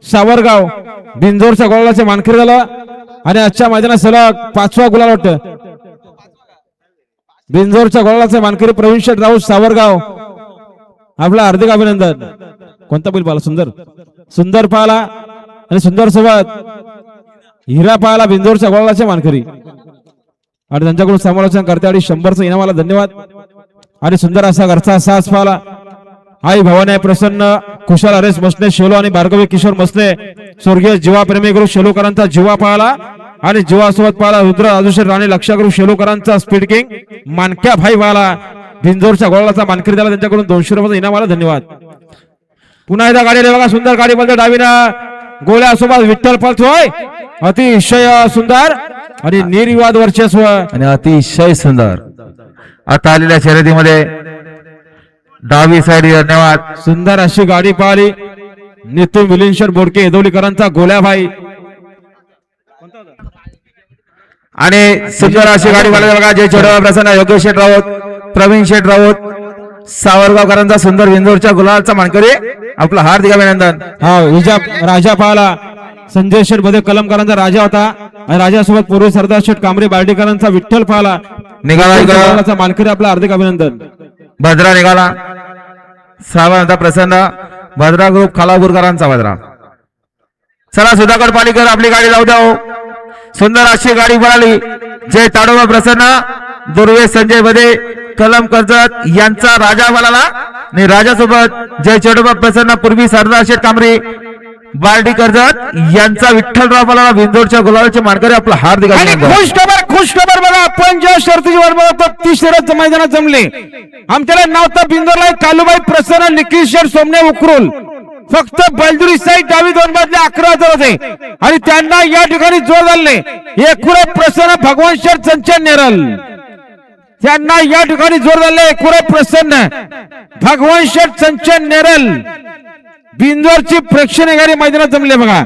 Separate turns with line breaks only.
सावरगाव बिंजोरच्या गोलाचे मानकरी झाला आणि आजच्या मैदानात सलग 5वा गुलाल वाटतं. बिंजोरच्या गोलाचे मानकरी प्रवीण शेठ राऊत सावरगाव आपला हार्दिक अभिनंदन. कोणता बैल पाहिला? सुंदर सुंदर पाहिला आणि सुंदर सोबत हिरा पाहिला बिंजोरच्या गोलाचे मानकरी आणि त्यांच्याकडून समालोचन करते आणि 100चं इनामाला धन्यवाद. आणि सुंदर असा घरचा सास पाहिला. आई भवानी प्रसन्न कुशाल हरेश मसने शेलो आणि भार्गवी किशोर मसने स्वर्गीय जीवा प्रेमी गुरु शेलोकरांचा जीवा पाहिला आणि जीवासोबत पाहिला रुद्र अजुशेर राणे लक्षागुरु शेलोकरांचा स्पीड किंग मानक्या भाई पाहिला बिंजोरच्या गोळाचा मानकरी झाला. त्यांच्याकडून 200 रुपये इनामाला धन्यवाद. पुन्हा एकदा गाडी रे बघा सुंदर गाडी बोलतो डावीना गोळ्यासोबत विठ्ठल पळतोय अतिशय सुंदर आणि निर्विवाद वर्चस्व
आणि अतिशय सुंदर. आता आलेल्या शर्यतीमध्ये डावी साइड धन्यवाद.
सुंदर अशी गाडी पाहिली नितू मिलिंदशेठ बोडके येदवलीकरांचा गोल्याभाई
आणि सुंदर अशी गाडी पाहिली बघा. जय छोडवा प्रसन्न योगेश शेठ राऊत प्रवीण शेठ राऊत सावरगावकरांचा सुंदर बिंदोरच्या गुलालचा मानकरी आपला हार्दिक अभिनंदन.
हा विजा राजा पाहिला संजय शेठ मध्ये कलमकरांचा राजा होता आणि राजासोबत पूर्वी सरदार शेठ कांबरे बार्डीकरांचा विठ्ठल पाहिला निघाला मानकरी आपला हार्दिक अभिनंदन.
भद्रा निघाला सावंत प्रसन्न भद्रा ग्रुप खालापूरकरांचा भद्रा. चला सुधाकर पालीकर आपली गाडी जाऊ द्या. सुंदर अशी गाडी पळाली. जय ताडोबा प्रसन्न दुर्वे संजय मध्ये कलम कर्जत यांचा राजा पळाला आणि राजासोबत जय चोडोबा प्रसन्न पूर्वी सरदार शेठ कांबरे बार्डी कर्जत यांचा विठ्ठलराव पळाला बिंदोरच्या गुलाबाचे मानकरी आपला हार्दिक अभिनंदन.
खुश खबर बघा. आपण ज्या शर्तीची वाट बघतो ती शर्यत मैदानात जमले. आमच्याला नाव तर बिंदोरला कालूबाई प्रसन्न निखिल शेठ सोमने उकरूल फक्त बलदुरी साईड डावी 2 बाजूला 11,000 होते आणि त्यांना या ठिकाणी जोर झाले. एकुरे प्रसन्न भगवान शेठ संचन नेरल त्यांना या ठिकाणी जोर झाले. एकुरे प्रसन्न भगवान शेठ संचन नेरल बिंदोरची प्रेक्षणीय गाडी मैदानात जमले बघा.